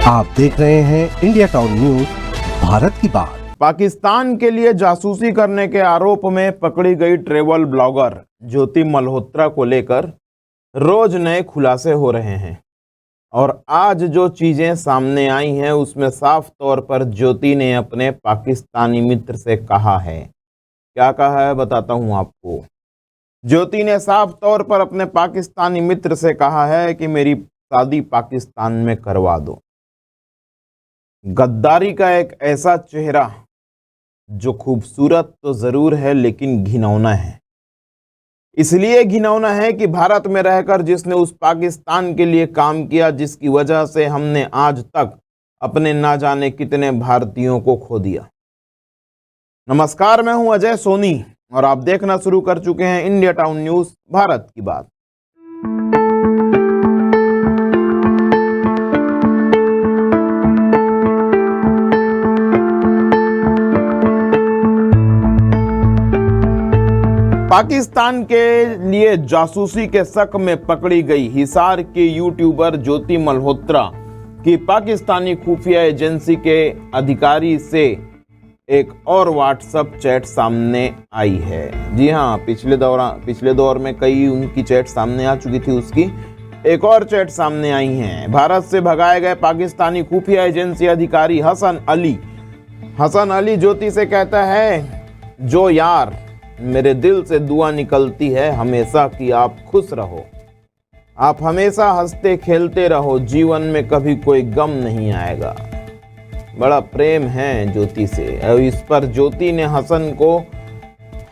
आप देख रहे हैं इंडिया टाउन न्यूज भारत की बात। पाकिस्तान के लिए जासूसी करने के आरोप में पकड़ी गई ट्रैवल ब्लॉगर ज्योति मल्होत्रा को लेकर रोज नए खुलासे हो रहे हैं और आज जो चीजें सामने आई हैं उसमें साफ तौर पर ज्योति ने अपने पाकिस्तानी मित्र से कहा है। क्या कहा है बताता हूं आपको। ज्योति ने साफ तौर पर अपने पाकिस्तानी मित्र से कहा है कि मेरी शादी पाकिस्तान में करवा दो। गद्दारी का एक ऐसा चेहरा जो खूबसूरत तो जरूर है लेकिन घिनौना है। इसलिए घिनौना है कि भारत में रहकर जिसने उस पाकिस्तान के लिए काम किया जिसकी वजह से हमने आज तक अपने ना जाने कितने भारतीयों को खो दिया। नमस्कार, मैं हूं अजय सोनी और आप देखना शुरू कर चुके हैं इंडिया टाउन न्यूज भारत की बात। पाकिस्तान के लिए जासूसी के शक में पकड़ी गई हिसार की यूट्यूबर ज्योति मल्होत्रा की पाकिस्तानी खुफिया एजेंसी के अधिकारी से एक और व्हाट्सएप चैट सामने आई है। जी हां, पिछले दौर में कई उनकी चैट सामने आ चुकी थी, उसकी एक और चैट सामने आई है। भारत से भगाए गए पाकिस्तानी खुफिया एजेंसी अधिकारी हसन अली ज्योति से कहता है, जो यार मेरे दिल से दुआ निकलती है हमेशा कि आप खुश रहो, आप हमेशा हंसते खेलते रहो, जीवन में कभी कोई गम नहीं आएगा। बड़ा प्रेम है ज्योति से। और इस पर ज्योति ने हसन को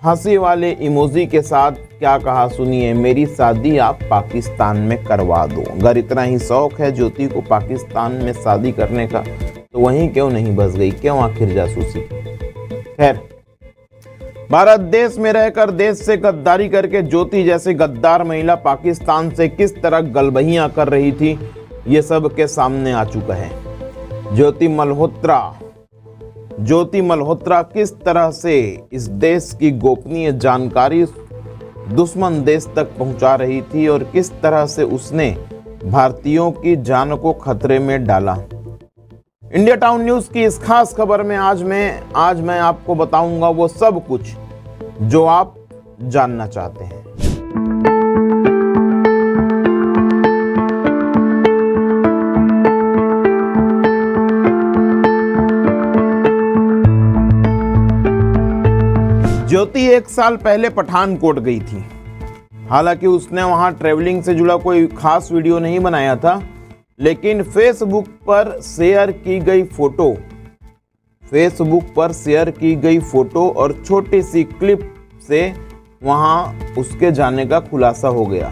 हंसी वाले इमोजी के साथ क्या कहा सुनिए, मेरी शादी आप पाकिस्तान में करवा दो। अगर इतना ही शौक है ज्योति को पाकिस्तान में शादी करने का तो वहीं क्यों नहीं बस गई, क्यों आखिर जासूसी। खैर, भारत देश में रहकर देश से गद्दारी करके ज्योति जैसी गद्दार महिला पाकिस्तान से किस तरह गलबहियां कर रही थी ये सब के सामने आ चुका है। ज्योति मल्होत्रा किस तरह से इस देश की गोपनीय जानकारी दुश्मन देश तक पहुंचा रही थी और किस तरह से उसने भारतीयों की जान को खतरे में डाला। इंडिया टाउन न्यूज की इस खास खबर में आज मैं आपको बताऊंगा वो सब कुछ जो आप जानना चाहते हैं। ज्योति 1 साल पहले पठानकोट गई थी। हालांकि उसने वहां ट्रैवलिंग से जुड़ा कोई खास वीडियो नहीं बनाया था, लेकिन फेसबुक पर शेयर की गई फोटो और छोटी सी क्लिप से वहां उसके जाने का खुलासा हो गया,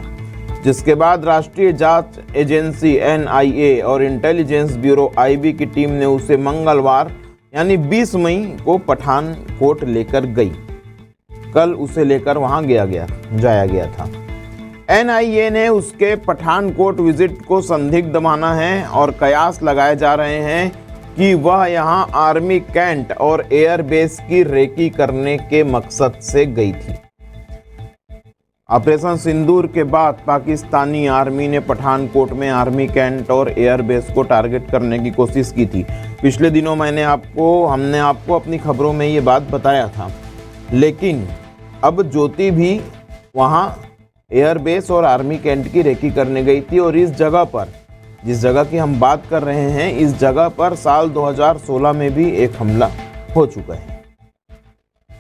जिसके बाद राष्ट्रीय जांच एजेंसी NIA और इंटेलिजेंस ब्यूरो IB की टीम ने उसे मंगलवार यानी 20 मई को पठानकोट लेकर गई। कल उसे लेकर वहां जाया गया था। NIA ने उसके पठानकोट विजिट को संदिग्ध माना है और कयास लगाए जा रहे हैं कि वह यहां आर्मी कैंट और एयरबेस की रेकी करने के मकसद से गई थी। ऑपरेशन सिंदूर के बाद पाकिस्तानी आर्मी ने पठानकोट में आर्मी कैंट और एयरबेस को टारगेट करने की कोशिश की थी। पिछले दिनों हमने आपको अपनी खबरों में ये बात बताया था, लेकिन अब ज्योति भी वहां एयरबेस और आर्मी कैंट की रेकी करने गई थी और जिस जगह की हम बात कर रहे हैं, इस जगह पर साल 2016 में भी एक हमला हो चुका है।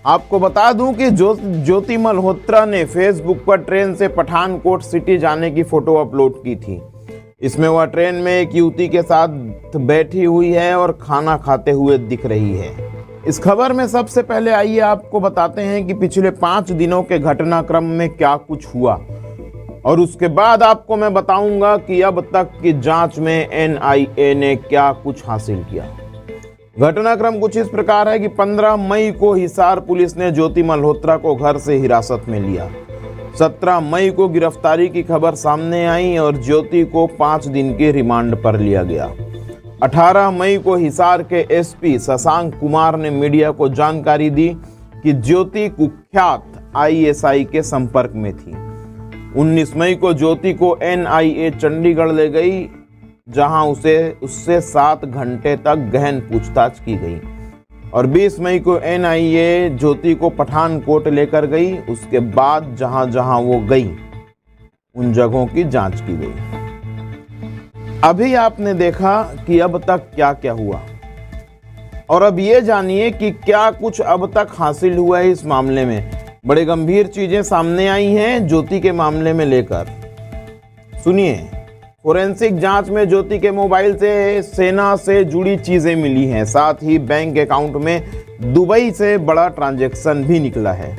आपको बता दूं कि ज्योति मल्होत्रा ने फेसबुक पर ट्रेन से पठानकोट सिटी जाने की फोटो अपलोड की थी। इसमें वह ट्रेन में एक युवती के साथ बैठी हुई है और खाना खाते हुए दिख रही है। इस खबर में सबसे पहले आइए आपको बताते हैं कि पिछले 5 दिनों के घटनाक्रम में क्या कुछ हुआ और उसके बाद आपको मैं बताऊंगा कि अब तक की जांच में NIA ने क्या कुछ हासिल किया। घटनाक्रम कुछ इस प्रकार है कि 15 मई को हिसार पुलिस ने ज्योति मल्होत्रा को घर से हिरासत में लिया। 17 मई को गिरफ्तारी की खबर सामने आई और ज्योति को 5 दिन की रिमांड पर लिया गया। 18 मई को हिसार के SP शशांक कुमार ने मीडिया को जानकारी दी कि ज्योति कुख्यात ISI के संपर्क में थी। 19 मई को ज्योति को NIA चंडीगढ़ ले गई जहां उससे 7 घंटे तक गहन पूछताछ की गई और 20 मई को एनआईए ज्योति को पठानकोट लेकर गई। उसके बाद जहां जहां वो गई उन जगहों की जांच की गई। अभी आपने देखा कि अब तक क्या क्या हुआ और अब ये जानिए कि क्या कुछ अब तक हासिल हुआ है इस मामले में। बड़े गंभीर चीजें सामने आई हैं ज्योति के मामले में लेकर। सुनिए, फोरेंसिक जांच में ज्योति के मोबाइल से सेना से जुड़ी चीजें मिली हैं, साथ ही बैंक अकाउंट में दुबई से बड़ा ट्रांजैक्शन भी निकला है।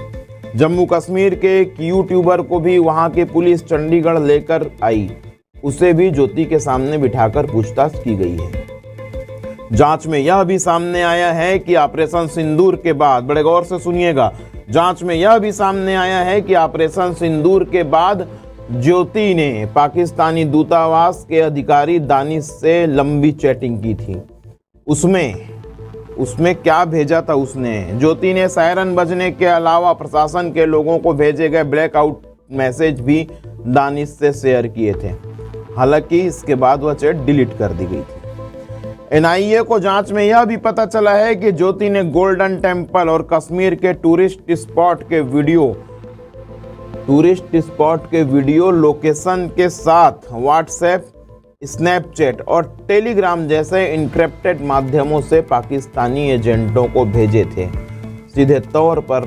जम्मू कश्मीर के एक यूट्यूबर को भी वहां की पुलिस चंडीगढ़ लेकर आई, उसे भी ज्योति के सामने बिठाकर पूछताछ की गई है। जांच में यह भी सामने आया है कि ऑपरेशन सिंदूर के बाद, बड़े गौर से सुनिएगा, जांच में यह भी सामने आया है कि ऑपरेशन सिंदूर के बाद ज्योति ने पाकिस्तानी दूतावास के अधिकारी दानिश से लंबी चैटिंग की थी। उसमें क्या भेजा था उसने? ज्योति ने सायरन बजने के अलावा प्रशासन के लोगों को भेजे गए ब्लैकआउट मैसेज भी दानिश से शेयर किए थे। हालांकि इसके बाद वह चैट डिलीट कर दी गई थी। एनआईए को जांच में यह भी पता चला है कि ज्योति ने गोल्डन टेम्पल और कश्मीर के टूरिस्ट स्पॉट के वीडियो लोकेशन के साथ व्हाट्सएप, स्नैपचैट और टेलीग्राम जैसे इनक्रिप्टेड माध्यमों से पाकिस्तानी एजेंटों को भेजे थे। सीधे तौर पर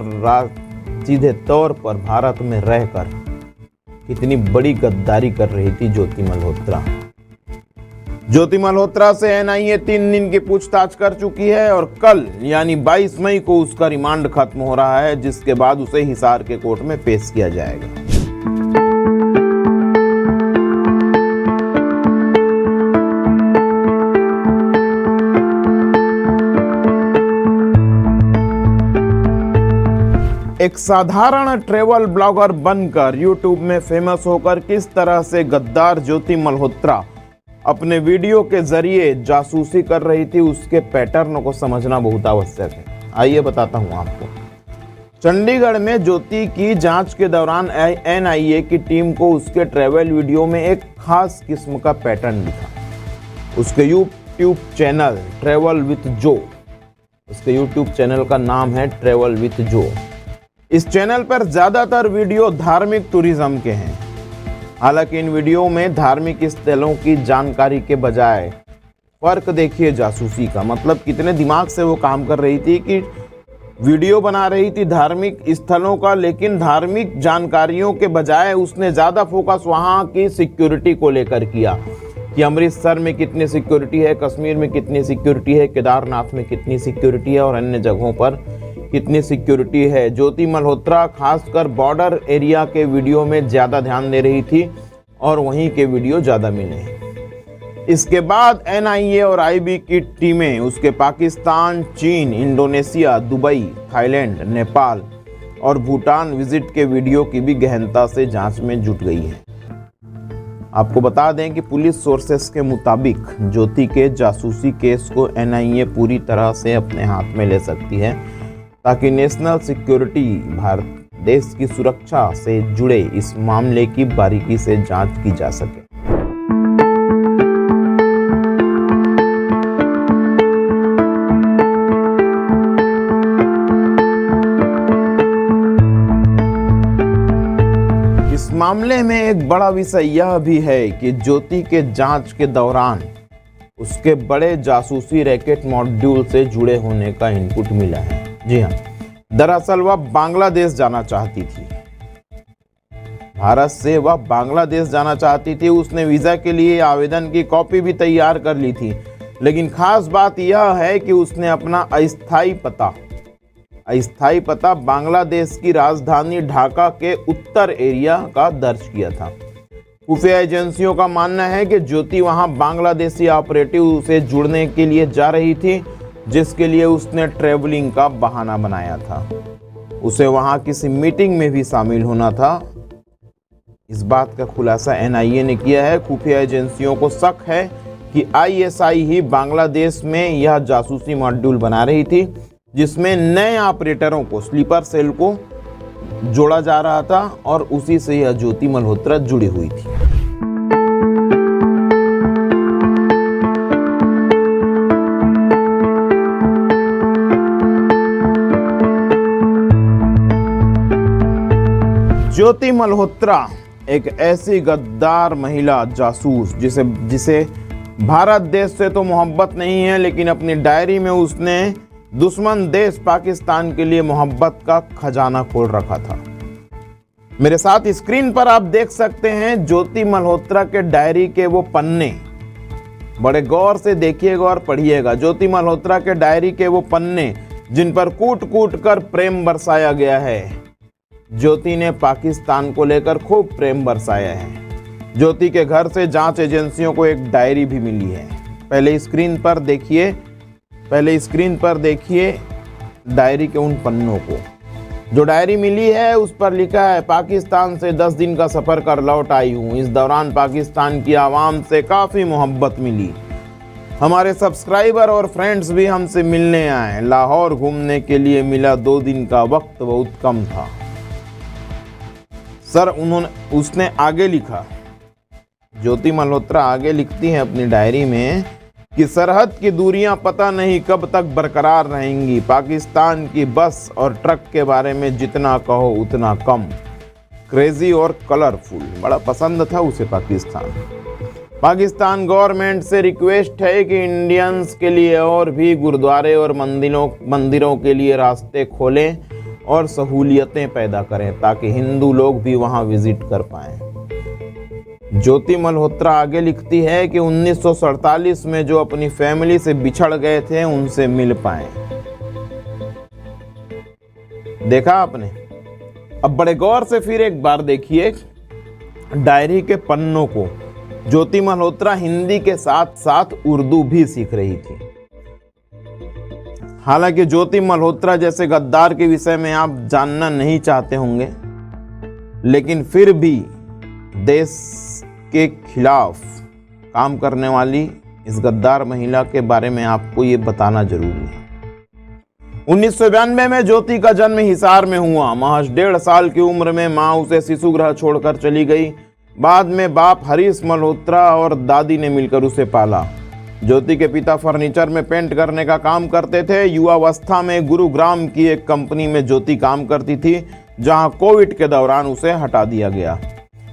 भारत में रहकर कितनी बड़ी गद्दारी कर रही थी ज्योति मल्होत्रा। ज्योति मल्होत्रा से एनआईए 3 दिन की पूछताछ कर चुकी है और कल यानी 22 मई को उसका रिमांड खत्म हो रहा है, जिसके बाद उसे हिसार के कोर्ट में पेश किया जाएगा। एक साधारण ट्रेवल ब्लॉगर बनकर यूट्यूब में फेमस होकर किस तरह से गद्दार ज्योति मल्होत्रा अपने वीडियो के जरिए जासूसी कर रही थी, उसके पैटर्न को समझना बहुत आवश्यक है। आइए बताता हूं आपको। चंडीगढ़ में ज्योति की जांच के दौरान एनआईए की टीम को उसके ट्रैवल वीडियो में एक खास किस्म का पैटर्न दिखा। उसके यूट्यूब चैनल ट्रैवल विथ जो, उसके यूट्यूब चैनल का नाम है ट्रैवल विथ जो। इस चैनल पर ज्यादातर वीडियो धार्मिक टूरिज्म के हैं। हालांकि इन वीडियो में धार्मिक स्थलों की जानकारी के बजाय फर्क देखिए जासूसी का। मतलब कितने दिमाग से वो काम कर रही थी कि वीडियो बना रही थी धार्मिक स्थलों का, लेकिन धार्मिक जानकारियों के बजाय उसने ज़्यादा फोकस वहाँ की सिक्योरिटी को लेकर किया कि अमृतसर में कितनी सिक्योरिटी है, कश्मीर में कितनी सिक्योरिटी है, केदारनाथ में कितनी सिक्योरिटी है और अन्य जगहों पर कितनी सिक्योरिटी है। ज्योति मल्होत्रा खासकर बॉर्डर एरिया के वीडियो में ज़्यादा ध्यान दे रही थी और वहीं के वीडियो ज़्यादा मिले। इसके बाद एनआईए और आईबी की टीमें उसके पाकिस्तान, चीन, इंडोनेशिया, दुबई, थाईलैंड, नेपाल और भूटान विजिट के वीडियो की भी गहनता से जांच में जुट गई है। आपको बता दें कि पुलिस सोर्सेस के मुताबिक ज्योति के जासूसी केस को एनआईए पूरी तरह से अपने हाथ में ले सकती है ताकि नेशनल सिक्योरिटी, भारत देश की सुरक्षा से जुड़े इस मामले की बारीकी से जांच की जा सके। इस मामले में एक बड़ा विषय यह भी है कि ज्योति के जांच के दौरान उसके बड़े जासूसी रैकेट मॉड्यूल से जुड़े होने का इनपुट मिला है। जी हाँ, दरअसल वह बांग्लादेश जाना चाहती थी। भारत से वह बांग्लादेश जाना चाहती थी। उसने वीजा के लिए आवेदन की कॉपी भी तैयार कर ली थी, लेकिन खास बात यह है कि उसने अपना अस्थायी पता बांग्लादेश की राजधानी ढाका के उत्तर एरिया का दर्ज किया था। खुफिया एजेंसियों का मानना है कि ज्योति वहां बांग्लादेशी ऑपरेटिव से जुड़ने के लिए जा रही थी, जिसके लिए उसने ट्रैवलिंग का बहाना बनाया था। उसे वहां किसी मीटिंग में भी शामिल होना था। इस बात का खुलासा एनआईए ने किया है। खुफिया एजेंसियों को शक है कि आईएसआई ही बांग्लादेश में यह जासूसी मॉड्यूल बना रही थी, जिसमें नए ऑपरेटरों को, स्लीपर सेल को जोड़ा जा रहा था और उसी से यह ज्योति मल्होत्रा जुड़ी हुई थी। ज्योति मल्होत्रा एक ऐसी गद्दार महिला जासूस जिसे भारत देश से तो मोहब्बत नहीं है, लेकिन अपनी डायरी में उसने दुश्मन देश पाकिस्तान के लिए मोहब्बत का खजाना खोल रखा था। मेरे साथ स्क्रीन पर आप देख सकते हैं ज्योति मल्होत्रा के डायरी के वो पन्ने। बड़े गौर से देखिएगा और पढ़िएगा। ज्योति मल्होत्रा के डायरी के वो पन्ने जिन पर कूट कूट कर प्रेम बरसाया गया है। ज्योति ने पाकिस्तान को लेकर खूब प्रेम बरसाया है। ज्योति के घर से जांच एजेंसियों को एक डायरी भी मिली है। पहले स्क्रीन पर देखिए डायरी के उन पन्नों को। जो डायरी मिली है उस पर लिखा है, पाकिस्तान से 10 दिन का सफर कर लौट आई हूँ। इस दौरान पाकिस्तान की आवाम से काफी मोहब्बत मिली। हमारे सब्सक्राइबर और फ्रेंड्स भी हमसे मिलने आए। लाहौर घूमने के लिए मिला 2 दिन का वक्त बहुत कम था। उसने आगे लिखा, ज्योति मल्होत्रा आगे लिखती हैं अपनी डायरी में कि सरहद की दूरियां पता नहीं कब तक बरकरार रहेंगी। पाकिस्तान की बस और ट्रक के बारे में जितना कहो उतना कम। क्रेजी और कलरफुल, बड़ा पसंद था उसे पाकिस्तान गवर्नमेंट से रिक्वेस्ट है कि इंडियंस के लिए और भी गुरुद्वारे और मंदिरों के लिए रास्ते खोलें और सहूलियतें पैदा करें ताकि हिंदू लोग भी वहां विजिट कर पाएं। ज्योति मल्होत्रा आगे लिखती है कि 1947 में जो अपनी फैमिली से बिछड़ गए थे उनसे मिल पाए। देखा आपने? अब बड़े गौर से फिर एक बार देखिए डायरी के पन्नों को। ज्योति मल्होत्रा हिंदी के साथ साथ उर्दू भी सीख रही थी। हालांकि ज्योति मल्होत्रा जैसे गद्दार के विषय में आप जानना नहीं चाहते होंगे, लेकिन फिर भी देश के खिलाफ काम करने वाली इस गद्दार महिला के बारे में आपको ये बताना जरूरी है। 1992 में ज्योति का जन्म हिसार में हुआ। महज 1.5 साल की उम्र में मां उसे शिशु गृह छोड़कर चली गई। बाद में बाप हरीश मल्होत्रा और दादी ने मिलकर उसे पाला। ज्योति के पिता फर्नीचर में पेंट करने का काम करते थे। युवावस्था में गुरुग्राम की एक कंपनी में ज्योति काम करती थी, जहां कोविड के दौरान उसे हटा दिया गया।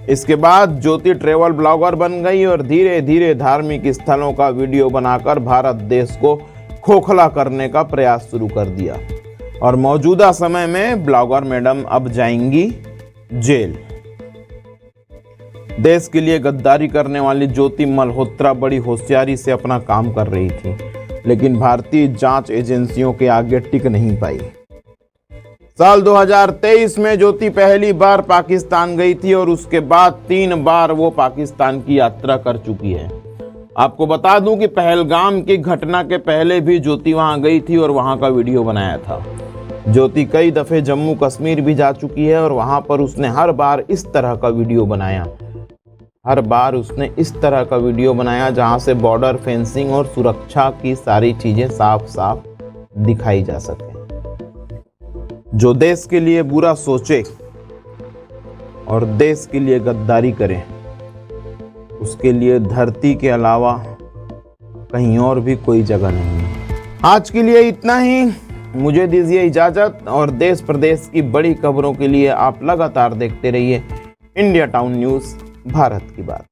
इसके बाद ज्योति ट्रेवल ब्लॉगर बन गई और धीरे धीरे धार्मिक स्थलों का वीडियो बनाकर भारत देश को खोखला करने का प्रयास शुरू कर दिया। और मौजूदा समय में ब्लॉगर मैडम अब जाएंगी जेल। देश के लिए गद्दारी करने वाली ज्योति मल्होत्रा बड़ी होशियारी से अपना काम कर रही थी, लेकिन भारतीय जांच एजेंसियों के आगे टिक नहीं पाई। साल 2023 में ज्योति पहली बार पाकिस्तान गई थी और उसके बाद 3 बार वो पाकिस्तान की यात्रा कर चुकी है। आपको बता दूं कि पहलगाम की घटना के पहले भी ज्योति वहां गई थी और वहां का वीडियो बनाया था। ज्योति कई दफे जम्मू कश्मीर भी जा चुकी है और वहां पर उसने हर बार इस तरह का वीडियो बनाया जहां से बॉर्डर फेंसिंग और सुरक्षा की सारी चीजें साफ साफ दिखाई जा सके। जो देश के लिए बुरा सोचे और देश के लिए गद्दारी करे, उसके लिए धरती के अलावा कहीं और भी कोई जगह नहीं है। आज के लिए इतना ही। मुझे दीजिए इजाजत और देश प्रदेश की बड़ी खबरों के लिए आप लगातार देखते रहिए इंडिया टाउन न्यूज़, भारत की बात।